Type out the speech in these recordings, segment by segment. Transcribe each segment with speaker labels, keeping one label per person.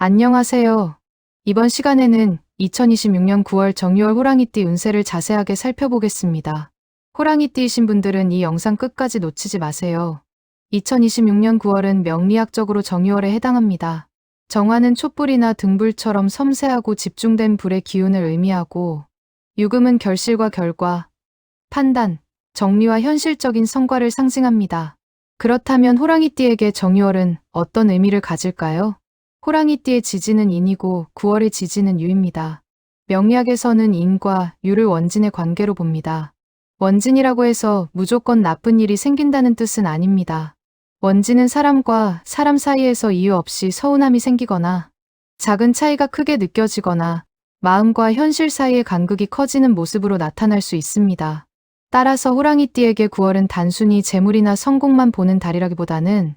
Speaker 1: 안녕하세요. 이번 시간에는 2026년 9월 정유월 호랑이띠 운세를 자세하게 살펴보겠습니다. 호랑이띠이신 분들은 이 영상 끝까지 놓치지 마세요. 2026년 9월은 명리학적으로 정유월에 해당합니다. 정화는 촛불이나 등불처럼 섬세하고 집중된 불의 기운을 의미하고, 유금은 결실과 결과, 판단, 정리와 현실적인 성과를 상징합니다. 그렇다면 호랑이띠에게 정유월은 어떤 의미를 가질까요? 호랑이띠의 지지는 인이고 9월의 지지는 유입니다. 명리학에서는 인과 유를 원진의 관계로 봅니다. 원진이라고 해서 무조건 나쁜 일이 생긴다는 뜻은 아닙니다. 원진은 사람과 사람 사이에서 이유 없이 서운함이 생기거나 작은 차이가 크게 느껴지거나 마음과 현실 사이의 간극이 커지는 모습으로 나타날 수 있습니다. 따라서 호랑이띠에게 9월은 단순히 재물이나 성공만 보는 달이라기보다는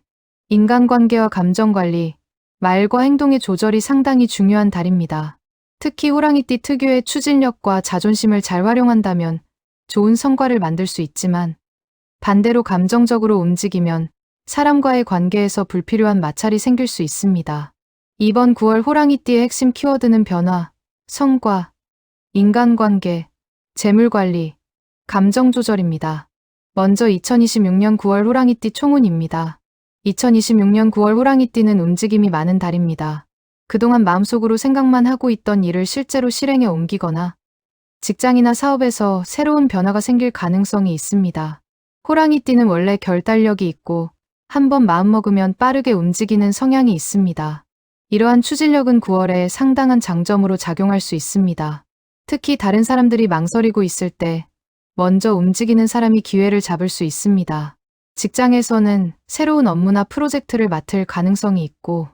Speaker 1: 인간관계와 감정관리, 말과 행동의 조절이 상당히 중요한 달입니다. 특히 호랑이띠 특유의 추진력과 자존심을 잘 활용한다면 좋은 성과를 만들 수 있지만, 반대로 감정적으로 움직이면 사람과의 관계에서 불필요한 마찰이 생길 수 있습니다. 이번 9월 호랑이띠의 핵심 키워드는 변화, 성과, 인간관계, 재물관리, 감정 조절입니다. 먼저 2026년 9월 호랑이띠 총운입니다. 2026년 9월 호랑이띠는 움직임이 많은 달입니다. 그동안 마음속으로 생각만 하고 있던 일을 실제로 실행에 옮기거나 직장이나 사업에서 새로운 변화가 생길 가능성이 있습니다. 호랑이띠는 원래 결단력이 있고 한번 마음먹으면 빠르게 움직이는 성향이 있습니다. 이러한 추진력은 9월에 상당한 장점으로 작용할 수 있습니다. 특히 다른 사람들이 망설이고 있을 때 먼저 움직이는 사람이 기회를 잡을 수 있습니다. 직장에서는 새로운 업무나 프로젝트를 맡을 가능성이 있고,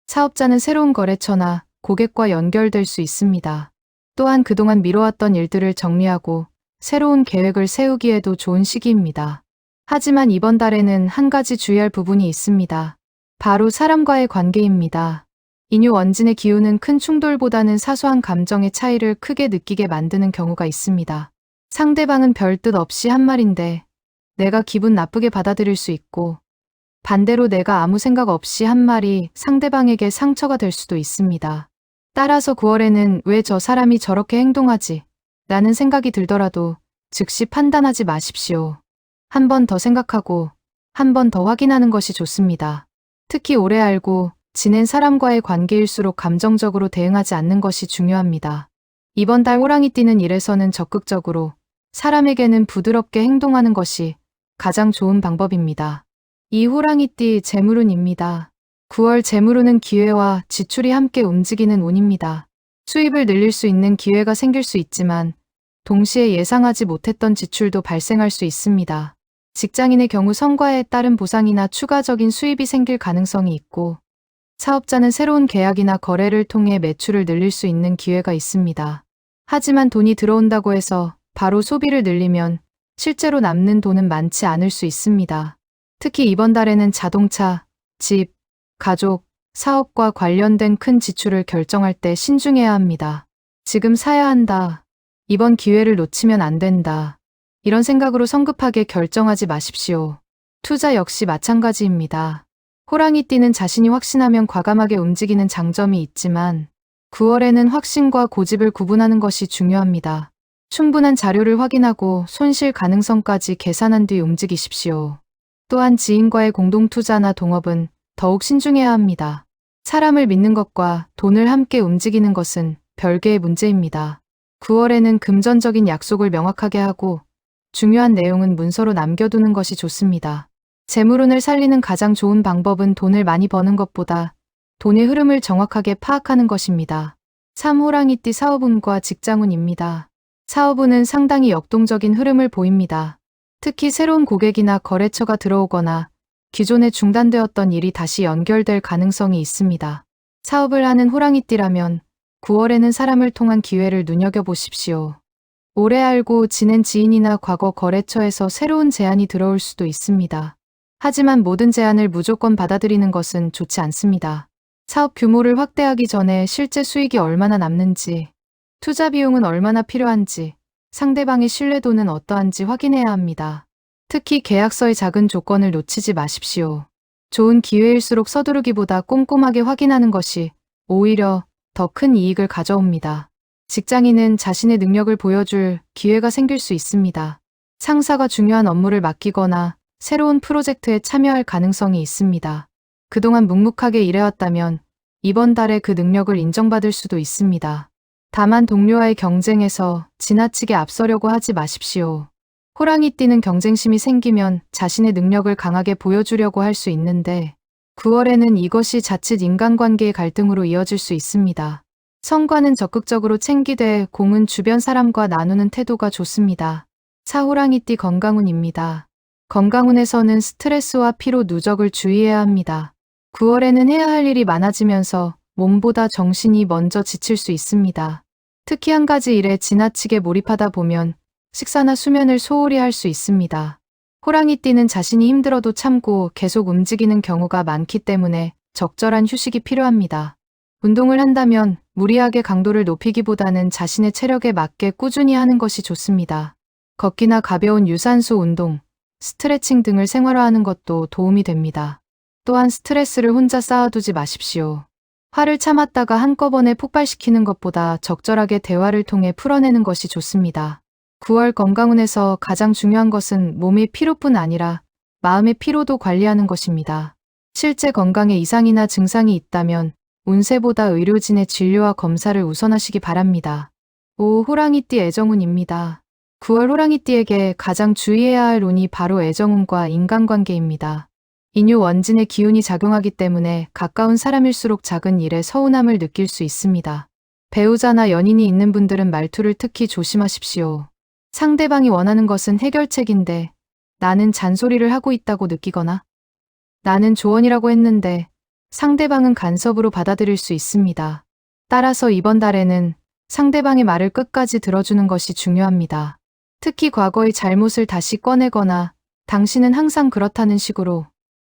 Speaker 1: 사업자는 새로운 거래처나 고객과 연결될 수 있습니다. 또한 그동안 미뤄왔던 일들을 정리하고 새로운 계획을 세우기에도 좋은 시기입니다. 하지만 이번 달에는 한 가지 주의할 부분이 있습니다. 바로 사람과의 관계입니다. 인유 원진의 기운은 큰 충돌보다는 사소한 감정의 차이를 크게 느끼게 만드는 경우가 있습니다. 상대방은 별 뜻 없이 한 말인데 내가 기분 나쁘게 받아들일 수 있고, 반대로 내가 아무 생각 없이 한 말이 상대방에게 상처가 될 수도 있습니다. 따라서 9월에는 왜 저 사람이 저렇게 행동하지? 라는 생각이 들더라도 즉시 판단하지 마십시오. 한 번 더 생각하고 한 번 더 확인하는 것이 좋습니다. 특히 오래 알고 지낸 사람과의 관계일수록 감정적으로 대응하지 않는 것이 중요합니다. 이번 달 호랑이띠는 일에서는 적극적으로, 사람에게는 부드럽게 행동하는 것이 가장 좋은 방법입니다. 이 호랑이띠 재물운입니다. 9월 재물운은 기회와 지출이 함께 움직이는 운입니다. 수입을 늘릴 수 있는 기회가 생길 수 있지만 동시에 예상하지 못했던 지출도 발생할 수 있습니다. 직장인의 경우 성과에 따른 보상이나 추가적인 수입이 생길 가능성이 있고, 사업자는 새로운 계약이나 거래를 통해 매출을 늘릴 수 있는 기회가 있습니다. 하지만 돈이 들어온다고 해서 바로 소비를 늘리면 실제로 남는 돈은 많지 않을 수 있습니다. 특히 이번 달에는 자동차, 집, 가족, 사업과 관련된 큰 지출을 결정할 때 신중해야 합니다. 지금 사야 한다. 이번 기회를 놓치면 안 된다. 이런 생각으로 성급하게 결정하지 마십시오. 투자 역시 마찬가지입니다. 호랑이띠는 자신이 확신하면 과감하게 움직이는 장점이 있지만 9월에는 확신과 고집을 구분하는 것이 중요합니다. 충분한 자료를 확인하고 손실 가능성까지 계산한 뒤 움직이십시오. 또한 지인과의 공동투자나 동업은 더욱 신중해야 합니다. 사람을 믿는 것과 돈을 함께 움직이는 것은 별개의 문제입니다. 9월에는 금전적인 약속을 명확하게 하고 중요한 내용은 문서로 남겨두는 것이 좋습니다. 재물운을 살리는 가장 좋은 방법은 돈을 많이 버는 것보다 돈의 흐름을 정확하게 파악하는 것입니다. 3. 호랑이띠 사업운과 직장운입니다. 사업운은 상당히 역동적인 흐름을 보입니다. 특히 새로운 고객이나 거래처가 들어오거나 기존에 중단되었던 일이 다시 연결될 가능성이 있습니다. 사업을 하는 호랑이띠라면 9월에는 사람을 통한 기회를 눈여겨보십시오. 오래 알고 지낸 지인이나 과거 거래처에서 새로운 제안이 들어올 수도 있습니다. 하지만 모든 제안을 무조건 받아들이는 것은 좋지 않습니다. 사업 규모를 확대하기 전에 실제 수익이 얼마나 남는지, 투자 비용은 얼마나 필요한지, 상대방의 신뢰도는 어떠한지 확인해야 합니다. 특히 계약서의 작은 조건을 놓치지 마십시오. 좋은 기회일수록 서두르기보다 꼼꼼하게 확인하는 것이 오히려 더 큰 이익을 가져옵니다. 직장인은 자신의 능력을 보여줄 기회가 생길 수 있습니다. 상사가 중요한 업무를 맡기거나 새로운 프로젝트에 참여할 가능성이 있습니다. 그동안 묵묵하게 일해왔다면 이번 달에 그 능력을 인정받을 수도 있습니다. 다만 동료와의 경쟁에서 지나치게 앞서려고 하지 마십시오. 호랑이띠는 경쟁심이 생기면 자신의 능력을 강하게 보여주려고 할 수 있는데 9월에는 이것이 자칫 인간관계의 갈등으로 이어질 수 있습니다. 성과는 적극적으로 챙기되 공은 주변 사람과 나누는 태도가 좋습니다. 사호랑이띠 건강운입니다. 건강운에서는 스트레스와 피로 누적을 주의해야 합니다. 9월에는 해야 할 일이 많아지면서 몸보다 정신이 먼저 지칠 수 있습니다. 특히 한 가지 일에 지나치게 몰입하다 보면 식사나 수면을 소홀히 할 수 있습니다. 호랑이띠는 자신이 힘들어도 참고 계속 움직이는 경우가 많기 때문에 적절한 휴식이 필요합니다. 운동을 한다면 무리하게 강도를 높이기보다는 자신의 체력에 맞게 꾸준히 하는 것이 좋습니다. 걷기나 가벼운 유산소 운동, 스트레칭 등을 생활화하는 것도 도움이 됩니다. 또한 스트레스를 혼자 쌓아두지 마십시오. 화를 참았다가 한꺼번에 폭발시키는 것보다 적절하게 대화를 통해 풀어내는 것이 좋습니다. 9월 건강운에서 가장 중요한 것은 몸의 피로뿐 아니라 마음의 피로도 관리하는 것입니다. 실제 건강에 이상이나 증상이 있다면 운세보다 의료진의 진료와 검사를 우선하시기 바랍니다. 5. 호랑이띠 애정운입니다. 9월 호랑이띠에게 가장 주의해야 할 운이 바로 애정운과 인간관계입니다. 인유 원진의 기운이 작용하기 때문에 가까운 사람일수록 작은 일에 서운함을 느낄 수 있습니다. 배우자나 연인이 있는 분들은 말투를 특히 조심하십시오. 상대방이 원하는 것은 해결책인데 나는 잔소리를 하고 있다고 느끼거나 나는 조언이라고 했는데 상대방은 간섭으로 받아들일 수 있습니다. 따라서 이번 달에는 상대방의 말을 끝까지 들어주는 것이 중요합니다. 특히 과거의 잘못을 다시 꺼내거나 당신은 항상 그렇다는 식으로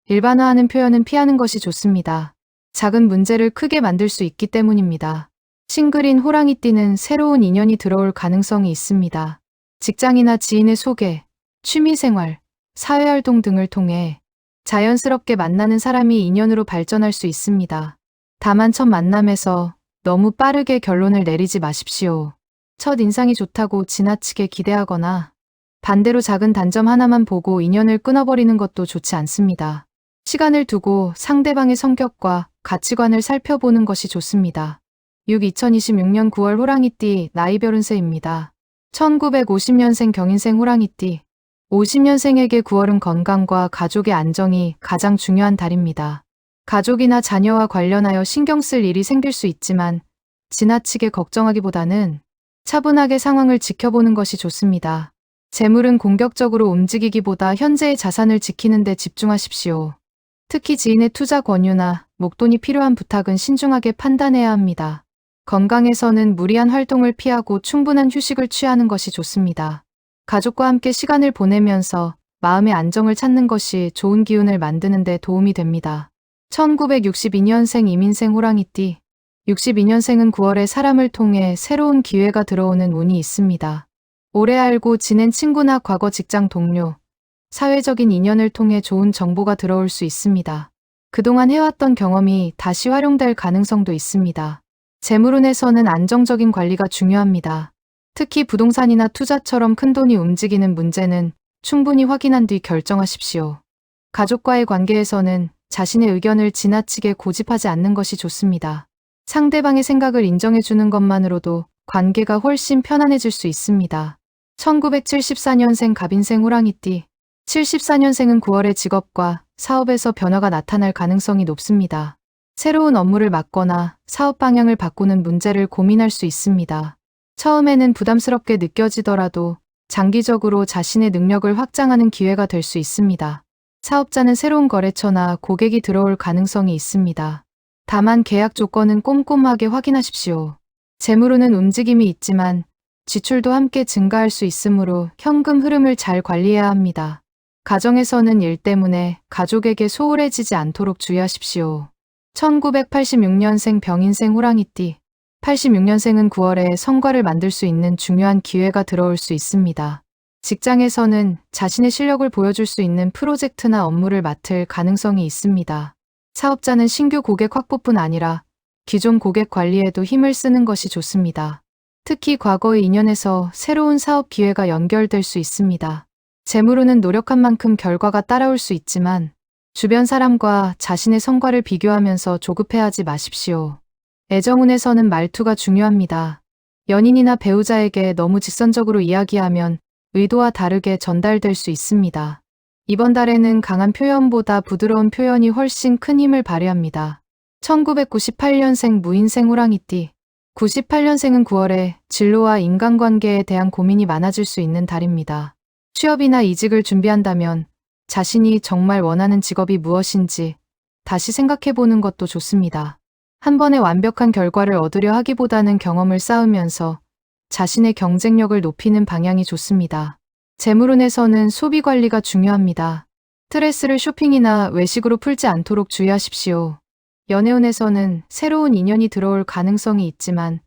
Speaker 1: 일반화하는 표현은 피하는 것이 좋습니다. 작은 문제를 크게 만들 수 있기 때문입니다. 싱글인 호랑이띠는 새로운 인연이 들어올 가능성이 있습니다. 직장이나 지인의 소개, 취미생활, 사회활동 등을 통해 자연스럽게 만나는 사람이 인연으로 발전할 수 있습니다. 다만 첫 만남에서 너무 빠르게 결론을 내리지 마십시오. 첫 인상이 좋다고 지나치게 기대하거나 반대로 작은 단점 하나만 보고 인연을 끊어버리는 것도 좋지 않습니다. 시간을 두고 상대방의 성격과 가치관을 살펴보는 것이 좋습니다. 2026년 9월 호랑이띠 나이별 운세입니다. 1950년생 경인생 호랑이띠 50년생에게 9월은 건강과 가족의 안정이 가장 중요한 달입니다. 가족이나 자녀와 관련하여 신경 쓸 일이 생길 수 있지만 지나치게 걱정하기보다는 차분하게 상황을 지켜보는 것이 좋습니다. 재물은 공격적으로 움직이기보다 현재의 자산을 지키는 데 집중하십시오. 특히 지인의 투자 권유나 목돈이 필요한 부탁은 신중하게 판단해야 합니다. 건강에서는 무리한 활동을 피하고 충분한 휴식을 취하는 것이 좋습니다. 가족과 함께 시간을 보내면서 마음의 안정을 찾는 것이 좋은 기운을 만드는 데 도움이 됩니다. 1962년생 이민생 호랑이띠 62년생은 9월에 사람을 통해 새로운 기회가 들어오는 운이 있습니다. 오래 알고 지낸 친구나 과거 직장 동료, 사회적인 인연을 통해 좋은 정보가 들어올 수 있습니다. 그동안 해왔던 경험이 다시 활용될 가능성도 있습니다. 재물운에서는 안정적인 관리가 중요합니다. 특히 부동산이나 투자처럼 큰돈이 움직이는 문제는 충분히 확인한 뒤 결정하십시오. 가족과의 관계에서는 자신의 의견을 지나치게 고집하지 않는 것이 좋습니다. 상대방의 생각을 인정해주는 것만으로도 관계가 훨씬 편안해질 수 있습니다. 1974년생 갑인생 호랑이띠 74년생은 9월에 직업과 사업에서 변화가 나타날 가능성이 높습니다. 새로운 업무를 맡거나 사업 방향을 바꾸는 문제를 고민할 수 있습니다. 처음에는 부담스럽게 느껴지더라도 장기적으로 자신의 능력을 확장하는 기회가 될 수 있습니다. 사업자는 새로운 거래처나 고객이 들어올 가능성이 있습니다. 다만 계약 조건은 꼼꼼하게 확인하십시오. 재물운은 움직임이 있지만 지출도 함께 증가할 수 있으므로 현금 흐름을 잘 관리해야 합니다. 가정에서는 일 때문에 가족에게 소홀해지지 않도록 주의하십시오. 1986년생 병인생 호랑이띠 86년생은 9월에 성과를 만들 수 있는 중요한 기회가 들어올 수 있습니다. 직장에서는 자신의 실력을 보여줄 수 있는 프로젝트나 업무를 맡을 가능성이 있습니다. 사업자는 신규 고객 확보뿐 아니라 기존 고객 관리에도 힘을 쓰는 것이 좋습니다. 특히 과거의 인연에서 새로운 사업 기회가 연결될 수 있습니다. 재물운은 노력한 만큼 결과가 따라올 수 있지만 주변 사람과 자신의 성과를 비교하면서 조급해하지 마십시오. 애정운에서는 말투가 중요합니다. 연인이나 배우자에게 너무 직선적으로 이야기하면 의도와 다르게 전달될 수 있습니다. 이번 달에는 강한 표현보다 부드러운 표현이 훨씬 큰 힘을 발휘합니다. 1998년생 무인생 호랑이띠. 98년생은 9월에 진로와 인간관계에 대한 고민이 많아질 수 있는 달입니다. 취업이나 이직을 준비한다면 자신이 정말 원하는 직업이 무엇인지 다시 생각해보는 것도 좋습니다. 한 번에 완벽한 결과를 얻으려 하기보다는 경험을 쌓으면서 자신의 경쟁력을 높이는 방향이 좋습니다. 재물운에서는 소비 관리가 중요합니다. 스트레스를 쇼핑이나 외식으로 풀지 않도록 주의하십시오. 연애운에서는 새로운 인연이 들어올 가능성이 있지만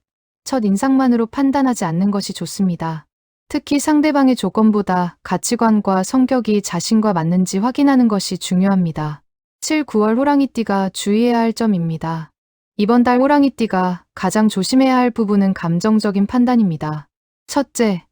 Speaker 1: 첫 인상만으로 판단하지 않는 것이 좋습니다. 특히 상대방의 조건보다 가치관과 성격이 자신과 맞는지 확인하는 것이 중요합니다. 7, 9월 호랑이띠가 주의해야 할 점입니다. 이번 달 호랑이띠가 가장 조심해야 할 부분은 감정적인 판단입니다. 첫째,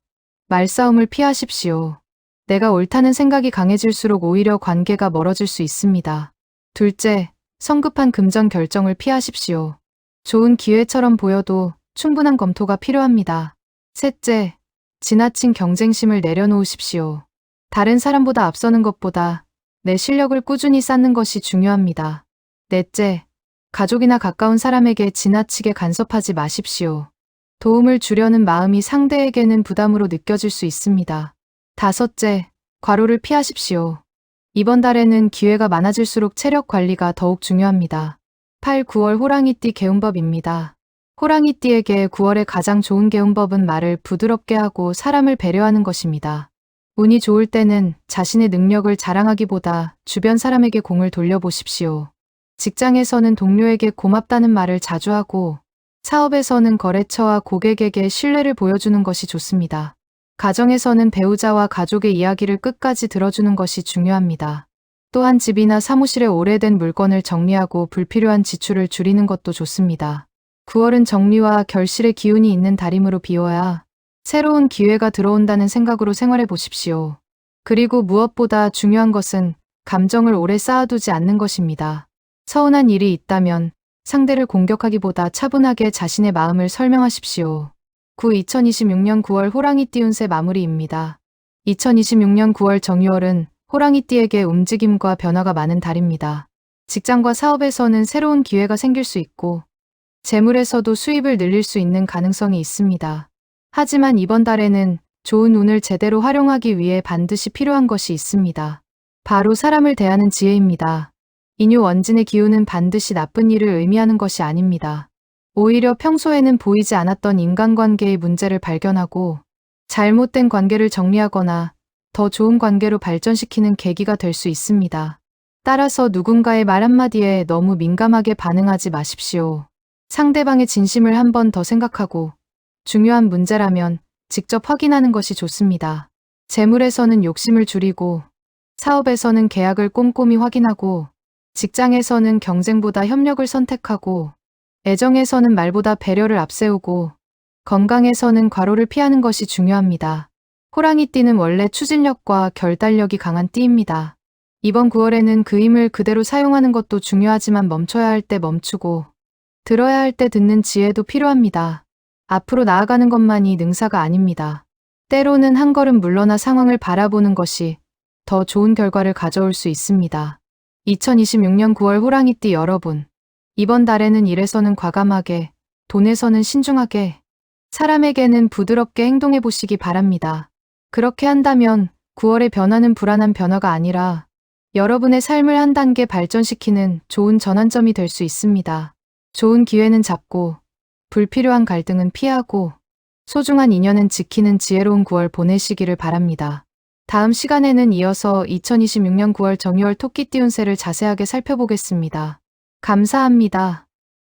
Speaker 1: 말싸움을 피하십시오. 내가 옳다는 생각이 강해질수록 오히려 관계가 멀어질 수 있습니다. 둘째, 성급한 금전 결정을 피하십시오. 좋은 기회처럼 보여도 충분한 검토가 필요합니다. 셋째, 지나친 경쟁심을 내려놓으십시오. 다른 사람보다 앞서는 것보다 내 실력을 꾸준히 쌓는 것이 중요합니다. 넷째, 가족이나 가까운 사람에게 지나치게 간섭하지 마십시오. 도움을 주려는 마음이 상대에게는 부담으로 느껴질 수 있습니다. 다섯째, 과로를 피하십시오. 이번 달에는 기회가 많아질수록 체력 관리가 더욱 중요합니다. 8, 9월 호랑이띠 개운법입니다. 호랑이띠에게 9월에 가장 좋은 개운법은 말을 부드럽게 하고 사람을 배려하는 것입니다. 운이 좋을 때는 자신의 능력을 자랑하기보다 주변 사람에게 공을 돌려보십시오. 직장에서는 동료에게 고맙다는 말을 자주 하고 사업에서는 거래처와 고객에게 신뢰를 보여주는 것이 좋습니다. 가정에서는 배우자와 가족의 이야기를 끝까지 들어주는 것이 중요합니다. 또한 집이나 사무실에 오래된 물건을 정리하고 불필요한 지출을 줄이는 것도 좋습니다. 9월은 정리와 결실의 기운이 있는 달이므로 비워야 새로운 기회가 들어온다는 생각으로 생활해 보십시오. 그리고 무엇보다 중요한 것은 감정을 오래 쌓아두지 않는 것입니다. 서운한 일이 있다면 상대를 공격하기보다 차분하게 자신의 마음을 설명하십시오. 2026년 9월 호랑이띠 운세 마무리입니다. 2026년 9월 정유월은 호랑이띠에게 움직임과 변화가 많은 달입니다. 직장과 사업에서는 새로운 기회가 생길 수 있고 재물에서도 수입을 늘릴 수 있는 가능성이 있습니다. 하지만 이번 달에는 좋은 운을 제대로 활용하기 위해 반드시 필요한 것이 있습니다. 바로 사람을 대하는 지혜입니다. 인유 원진의 기운은 반드시 나쁜 일을 의미하는 것이 아닙니다. 오히려 평소에는 보이지 않았던 인간관계의 문제를 발견하고 잘못된 관계를 정리하거나 더 좋은 관계로 발전시키는 계기가 될 수 있습니다. 따라서 누군가의 말 한마디에 너무 민감하게 반응하지 마십시오. 상대방의 진심을 한 번 더 생각하고 중요한 문제라면 직접 확인하는 것이 좋습니다. 재물에서는 욕심을 줄이고 사업에서는 계약을 꼼꼼히 확인하고 직장에서는 경쟁보다 협력을 선택하고 애정에서는 말보다 배려를 앞세우고 건강에서는 과로를 피하는 것이 중요합니다. 호랑이띠는 원래 추진력과 결단력이 강한 띠입니다. 이번 9월에는 그 힘을 그대로 사용하는 것도 중요하지만 멈춰야 할 때 멈추고 들어야 할 때 듣는 지혜도 필요합니다. 앞으로 나아가는 것만이 능사가 아닙니다. 때로는 한 걸음 물러나 상황을 바라보는 것이 더 좋은 결과를 가져올 수 있습니다. 2026년 9월 호랑이띠 여러분, 이번 달에는 일에서는 과감하게, 돈에서는 신중하게, 사람에게는 부드럽게 행동해 보시기 바랍니다. 그렇게 한다면 9월의 변화는 불안한 변화가 아니라 여러분의 삶을 한 단계 발전시키는 좋은 전환점이 될 수 있습니다. 좋은 기회는 잡고, 불필요한 갈등은 피하고, 소중한 인연은 지키는 지혜로운 9월 보내시기를 바랍니다. 다음 시간에는 이어서 2026년 9월 정유월 토끼띠 운세를 자세하게 살펴보겠습니다. 감사합니다.